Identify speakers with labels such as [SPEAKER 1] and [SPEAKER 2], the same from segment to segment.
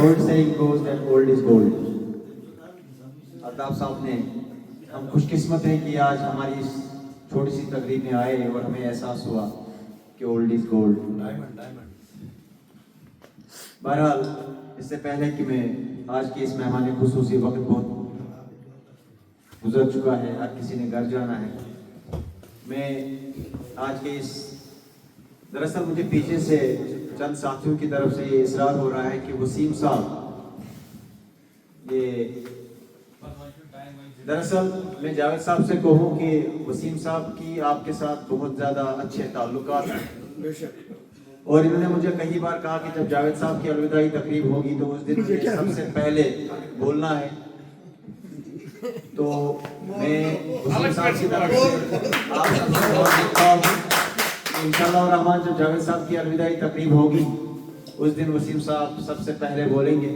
[SPEAKER 1] old saying goes that old is gold. Altaf साहब ने, हम खुशकिस्मत हैं कि आज हमारी इस छोटी सी तकरीब में आए और हमें एहसास हुआ कि ओल्ड इज गोल्ड। बहरहाल, इससे पहले कि मैं आज के इस मेहमान खुसूसी, वक्त बहुत गुजर चुका है, हर किसी ने घर जाना है। मैं आज के इस, दरअसल मुझे पीछे से चंद साथियों की तरफ से ये इसरार हो रहा है कि वसीम साहब, ये दरअसल मैं जावेद साहब से कहूँ कि वसीम साहब की आपके साथ बहुत ज़्यादा अच्छे ताल्लुकात हैं, और इन्होंने मुझे कई बार कहा कि जब जावेद साहब की अलविदाई तकरीब होगी तो उस दिन मुझे सबसे पहले बोलना है। तो मैं वसीम साहब की तरफ से आप इंशाअल्लाह और रहमान, जब जावेद साहब की अलविदाई तकरीब होगी उस दिन वसीम साहब सबसे पहले बोलेंगे।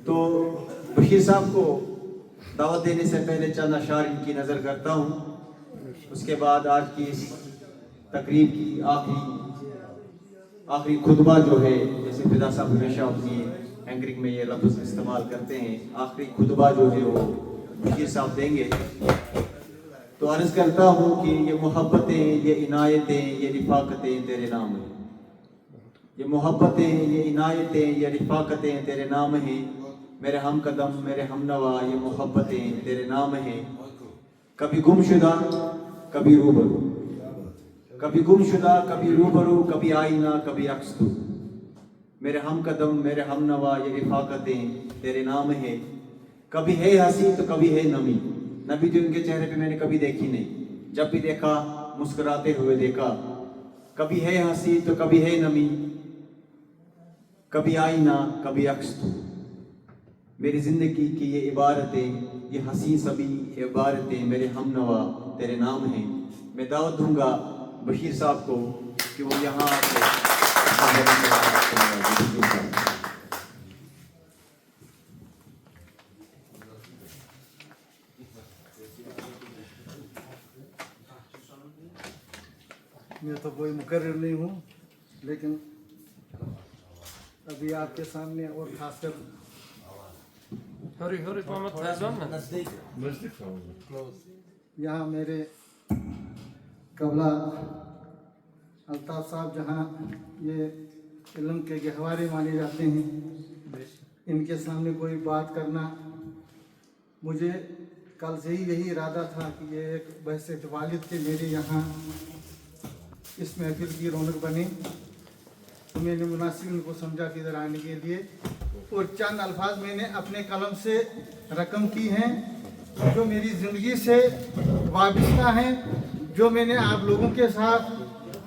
[SPEAKER 1] तो बशीर साहब को दावत देने से पहले चंद अशार इनकी नज़र करता हूँ, उसके बाद आज की इस तकरीब की आखिरी खुतबा जो है, जैसे फिदा साहब हमेशा अपनी एंकरिंग में ये लफ्ज़ इस्तेमाल करते हैं, आखिरी खुतबा जो है वो बशीर साहब देंगे। तो अर्ज़ करता हूँ कि ये मोहब्बतें, ये इनायतें, ये रिफाकतें तेरे नाम हैं। ये मोहब्बतें, ये इनायतें, ये रिफाकतें तेरे नाम हैं। मेरे हम कदम, मेरे हम नवा, ये मोहब्बतें तेरे नाम हैं। कभी गुमशुदा, कभी रूबरू, कभी गुमशुदा, कभी रूबरू, कभी आईना, कभी अक्स तू। मेरे हम कदम, मेरे हम नवा, ये रिफाकतें तेरे नाम हैं। कभी है हंसी तो कभी है नमी, नबी तो इनके चेहरे पे मैंने कभी देखी नहीं, जब भी देखा मुस्कुराते हुए देखा। कभी है हंसी तो कभी है नमी, कभी आईना, कभी अक्स तू। मेरी जिंदगी की ये इबारतें, ये हंसी सभी इबारतें मेरे हम नवा तेरे नाम हैं। मैं दावत दूंगा बशीर साहब को कि वो यहाँ
[SPEAKER 2] मैं तो कोई मुकर्रर नहीं हूँ, लेकिन अभी आपके सामने और खासकर यहाँ मेरे कबला अल्ताफ साहब, जहाँ ये इल्म के गहवारे माने जाते हैं, इनके सामने कोई बात करना, मुझे कल से ही यही इरादा था कि ये एक बहस वालिद के मेरे यहाँ इस महफिल की रौनक बने। तो मैंने मुनासिब इनको समझा कि इधर आने के लिए, और चंद अल्फाज मैंने अपने कलम से रकम की हैं जो मेरी ज़िंदगी से वाबस्ता हैं, जो मैंने आप लोगों के साथ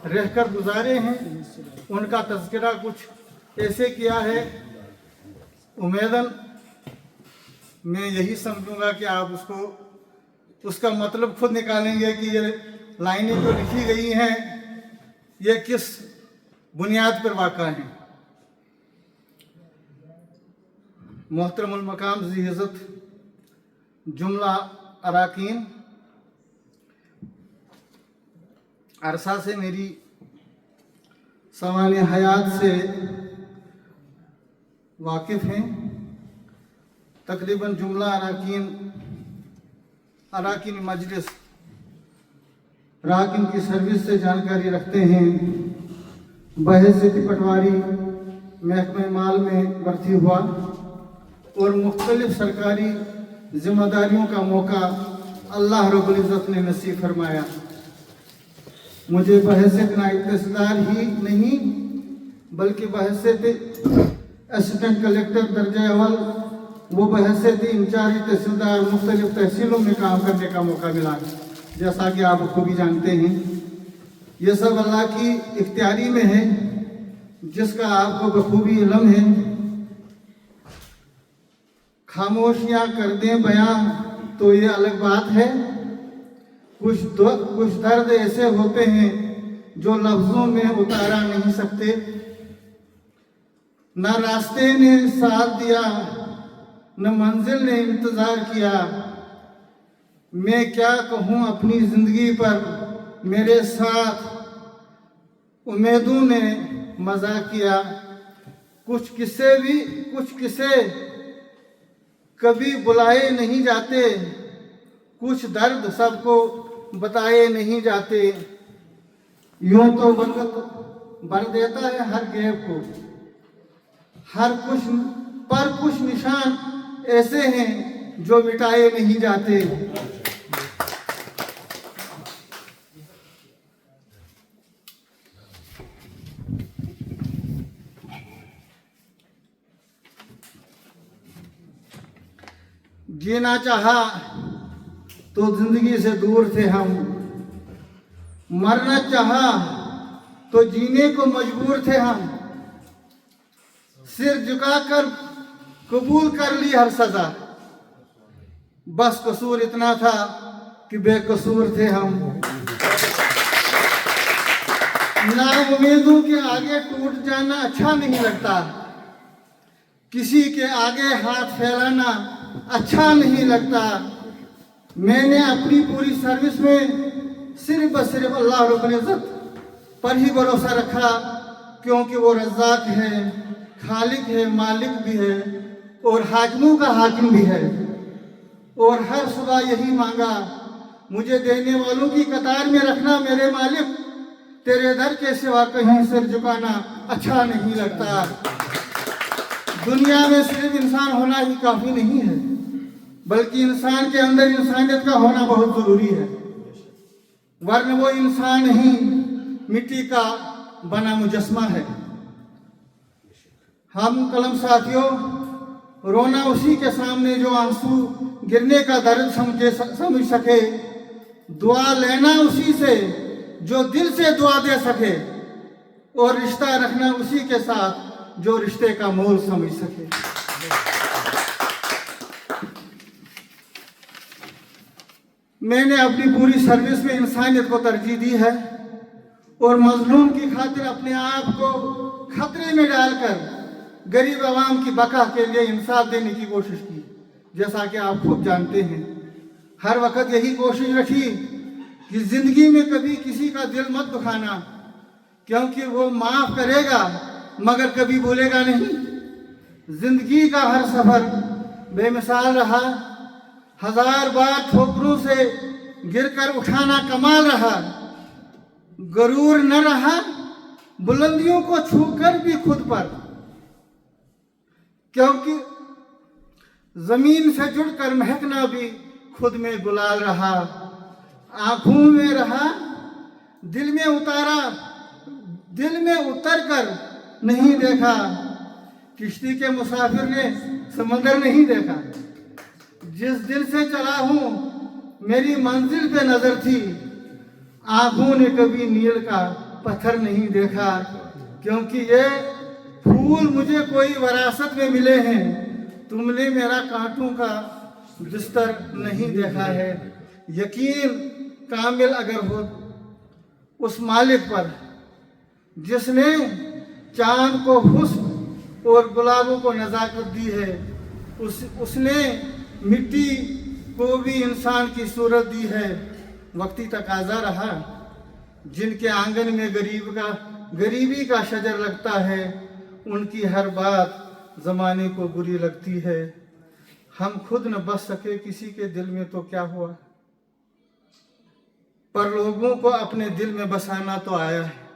[SPEAKER 2] रहकर गुजारे हैं, उनका तज़किरा कुछ ऐसे किया है। उम्मीदन मैं यही समझूंगा कि आप उसका मतलब खुद निकालेंगे कि ये लाइनें जो लिखी गई हैं ये किस बुनियाद पर वाक़ा है। मोहतरमुल मकाम ज़ी इज़्ज़त जुमला अराकीन, अरसा से मेरी सवाल हयात से वाकिफ़ हैं। तकरीबन जुमला अराकीन मजलिस राकिन की सर्विस से जानकारी रखते हैं। बहैसियत पटवारी महकमे माल में भर्ती हुआ और मुख्तलिफ सरकारी जिम्मेदारियों का मौका अल्लाह रब्बुल इज़्ज़त ने नसीब फरमाया। मुझे बहैसियत नायब तहसीलदार ही नहीं बल्कि बहैसियत असिस्टेंट कलेक्टर दर्जा अव्वल, वो बहैसियत इंचार्ज तहसीलदार मुख्तलिफ तहसीलों में काम करने का मौका मिला। जैसा कि आप खूबी जानते हैं, ये सब अल्लाह की इख्तियारी में है, जिसका आपको बखूबी इल्म है। खामोशियाँ कर दें बयां तो ये अलग बात है। कुछ दर्द ऐसे होते हैं जो लफ्ज़ों में उतारा नहीं सकते। न रास्ते ने साथ दिया, न मंजिल ने इंतज़ार किया। मैं क्या कहूँ अपनी ज़िंदगी पर, मेरे साथ उम्मीदों ने मज़ाक किया। कुछ किस्से कभी बुलाए नहीं जाते, कुछ दर्द सबको बताए नहीं जाते। यूं तो वक्त भर देता है हर गैब को, कुछ निशान ऐसे हैं जो मिटाए नहीं जाते। जीना चाहा तो जिंदगी से दूर थे हम, मरना चाहा तो जीने को मजबूर थे हम। सिर झुकाकर कबूल कर ली हर सजा, बस कसूर इतना था कि बेकसूर थे हम। नाउम्मीदों के आगे टूट जाना अच्छा नहीं लगता, किसी के आगे हाथ फैलाना अच्छा नहीं लगता। मैंने अपनी पूरी सर्विस में सिर्फ अल्लाह रब्बुल इज़्ज़त पर ही भरोसा रखा, क्योंकि वो रज़्ज़ाक़ है, खालिक है, मालिक भी है और हाकिमों का हाकिम भी है। और हर सुबह यही मांगा, मुझे देने वालों की कतार में रखना मेरे मालिक, तेरे दर के सिवा कहीं सिर झुकाना अच्छा नहीं लगता। दुनिया में सिर्फ इंसान होना ही काफ़ी नहीं है, बल्कि इंसान के अंदर इंसानियत का होना बहुत ज़रूरी है, वरना वो इंसान ही मिट्टी का बना मुजस्मा है। हम कलम साथियों, रोना उसी के सामने जो आंसू गिरने का दर्द समझ सके, दुआ लेना उसी से जो दिल से दुआ दे सके, और रिश्ता रखना उसी के साथ जो रिश्ते का मोल समझ सके। मैंने अपनी पूरी सर्विस में इंसानियत को तरजीह दी है और मजलूम की खातिर अपने आप को खतरे में डालकर गरीब आवाम की बका के लिए इंसाफ देने की कोशिश की। जैसा कि आप खूब जानते हैं, हर वक्त यही कोशिश रखी कि जिंदगी में कभी किसी का दिल मत दुखाना, क्योंकि वो माफ करेगा मगर कभी भूलेगा नहीं। जिंदगी का हर सफर बेमिसाल रहा, हजार बार ठोकरों से गिरकर उठाना कमाल रहा। गरूर न रहा बुलंदियों को छूकर भी खुद पर, क्योंकि जमीन से जुड़कर महकना भी खुद में गुलाल रहा। आंखों में रहा दिल में उतर कर नहीं देखा, किश्ती के मुसाफिर ने समंदर नहीं देखा। जिस दिल से चला हूँ मेरी मंजिल पे नजर थी, आंखों ने कभी नील का पत्थर नहीं देखा। क्योंकि ये फूल मुझे कोई विरासत में मिले हैं, तुमने मेरा कांटों का बिस्तर नहीं देखा है। यकीन कामिल अगर हो उस मालिक पर जिसने चांद को हुस्न और गुलाबों को नज़ाकत दी है, उसने मिट्टी को भी इंसान की सूरत दी है। वक्ती तकाजा रहा, जिनके आंगन में गरीबी का शजर लगता है, उनकी हर बात ज़माने को बुरी लगती है। हम खुद न बस सके किसी के दिल में तो क्या हुआ, पर लोगों को अपने दिल में बसाना तो आया है।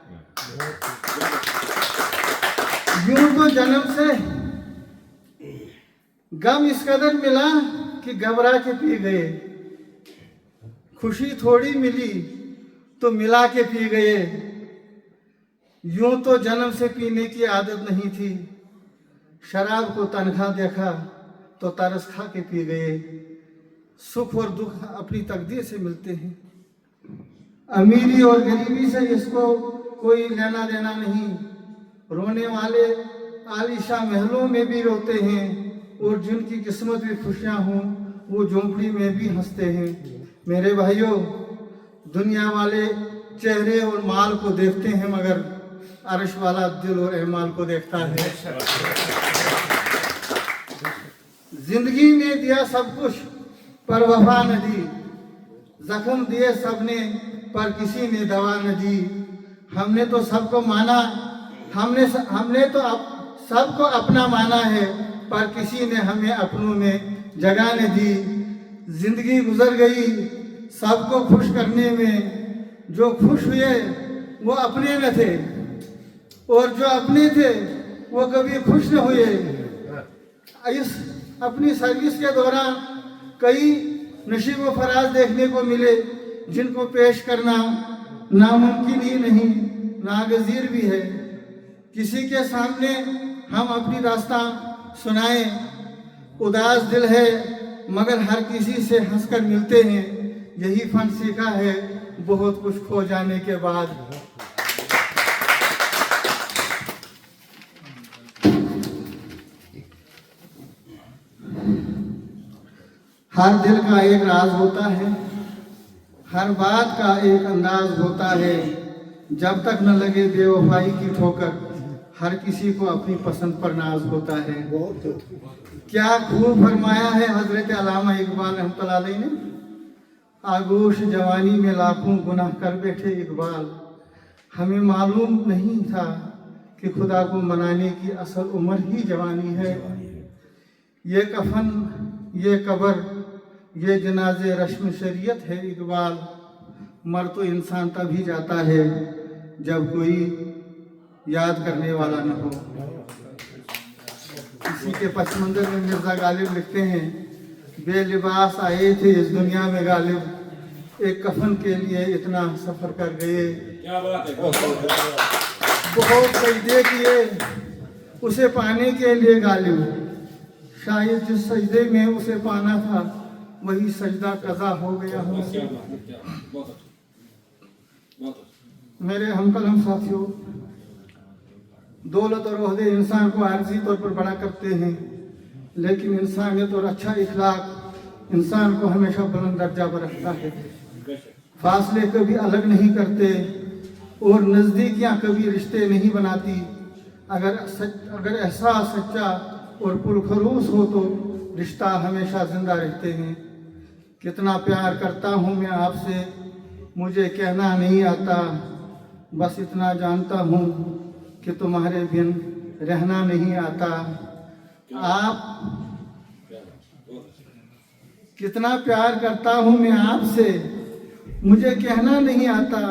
[SPEAKER 2] यूं तो जन्म से गम इस कदर मिला कि घबरा के पी गए, खुशी थोड़ी मिली तो मिला के पी गए। यूं तो जन्म से पीने की आदत नहीं थी, शराब को तनखा देखा तो तरस खा के पी गए। सुख और दुख अपनी तकदीर से मिलते हैं, अमीरी और गरीबी से इसको कोई लेना देना नहीं। रोने वाले आलिशा महलों में भी रोते हैं, और जिनकी किस्मत में खुशियां हों वो झोंपड़ी में भी हंसते हैं। मेरे भाइयों, दुनिया वाले चेहरे और माल को देखते हैं, मगर अर्श वाला दिल और एमाल को देखता है। जिंदगी ने दिया सब कुछ पर वफा न दी, जख्म दिए सबने पर किसी ने दवा न दी। हमने तो सबको माना, हमने तो अब सबको अपना माना है, पर किसी ने हमें अपनों में जगह न दी। जिंदगी गुजर गई सबको खुश करने में, जो खुश हुए वो अपने न थे और जो अपने थे वो कभी खुश न हुए। इस अपनी सर्विस के दौरान कई नशीब व फराज देखने को मिले, जिनको पेश करना नामुमकिन ही नहीं, नागज़ीर भी है। किसी के सामने हम अपनी दास्तां सुनाएं, उदास दिल है मगर हर किसी से हंसकर मिलते हैं, यही फन सीखा है बहुत कुछ खो जाने के बाद। हर दिल का एक राज होता है, हर बात का एक अंदाज होता है, जब तक न लगे बेवफाई की ठोकर, हर किसी को अपनी पसंद पर नाज होता है। क्या खूब फरमाया है हजरत अल्लामा इकबाल रहमतुल्लाह अलैह ने, आगोश जवानी में लाखों गुनाह कर बैठे इकबाल, हमें मालूम नहीं था कि खुदा को मनाने की असल उम्र ही जवानी है। ये कफन, ये कब्र, ये जनाजे रस्म शरीयत है इकबाल, मर तो इंसान तभी जाता है जब कोई याद करने वाला न हो। इसी के पस मंजर में मिर्जा गालिब लिखते हैं, बेलिबास आए थे इस दुनिया में गालिब, एक कफन के लिए इतना सफर कर गए।
[SPEAKER 3] क्या बात है,
[SPEAKER 2] बहुत सजदे किए उसे पाने के लिए गालिब, शायद जिस सजदे में उसे पाना था वही सजदा कज़ा हो गया हमसे। मेरे हमकलम साथियों, दौलत और ओहदे इंसान को आर्जी तौर पर बड़ा करते हैं, लेकिन इंसानियत और अच्छा इखलाक इंसान को हमेशा बुलंद दर्जा पर रखता है। फासले कभी अलग नहीं करते और नज़दीकियाँ कभी रिश्ते नहीं बनाती। अगर एहसास सच्चा और पुरखरूस हो तो रिश्ता हमेशा जिंदा रहते हैं। कितना प्यार करता हूँ मैं आपसे मुझे कहना नहीं आता, बस इतना जानता हूँ कि तुम्हारे बिन रहना नहीं आता। आप कितना प्यार करता हूँ मैं आपसे मुझे कहना नहीं आता,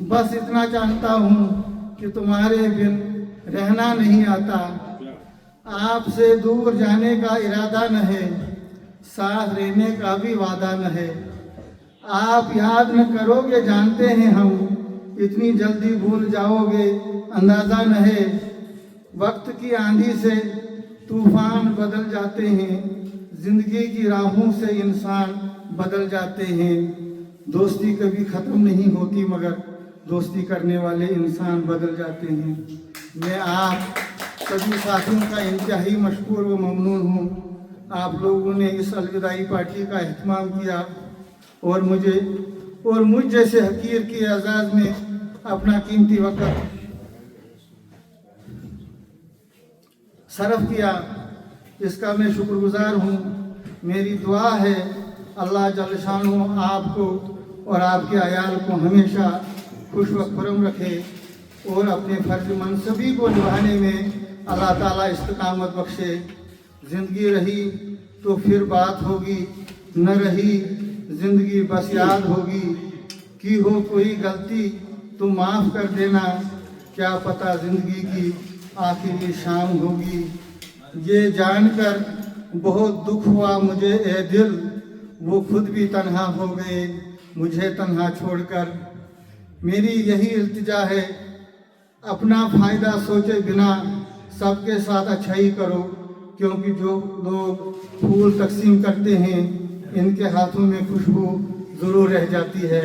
[SPEAKER 2] बस इतना जानता हूँ कि तुम्हारे बिन रहना नहीं आता। आपसे दूर जाने का इरादा न है, साथ रहने का भी वादा न है। आप याद न करोगे जानते हैं हम, इतनी जल्दी भूल जाओगे अंदाज़ा न है। वक्त की आंधी से तूफान बदल जाते हैं, जिंदगी की राहों से इंसान बदल जाते हैं। दोस्ती कभी ख़त्म नहीं होती मगर दोस्ती करने वाले इंसान बदल जाते हैं। मैं आप सभी साथियों का इंतहाई मशकूर व ममनून हूँ। आप लोगों ने इस अलविदाई पार्टी का एहतमाम किया और मुझ जैसे हकीर के एजाज़ में अपना कीमती वक्त सर्फ किया, इसका मैं शुक्रगुजार हूँ। मेरी दुआ है अल्लाह जल्ल शानुहू आपको और आपके अयाल को हमेशा खुश व खुर्रम रखे और अपने फ़र्ज मनसबी को निभाने में अल्लाह ताला इस्तिकामत बख्शे। ज़िंदगी रही तो फिर बात होगी, न रही ज़िंदगी बस याद होगी। की हो कोई गलती तो माफ़ कर देना, क्या पता ज़िंदगी की आखिरी शाम होगी। ये जानकर बहुत दुख हुआ मुझे ए दिल, वो खुद भी तन्हा हो गए मुझे तन्हा छोड़कर। मेरी यही इल्तिजा है अपना फ़ायदा सोचे बिना सबके साथ अच्छाई करो, क्योंकि जो लोग फूल तकसीम करते हैं इनके हाथों में खुशबू ज़रूर रह जाती है।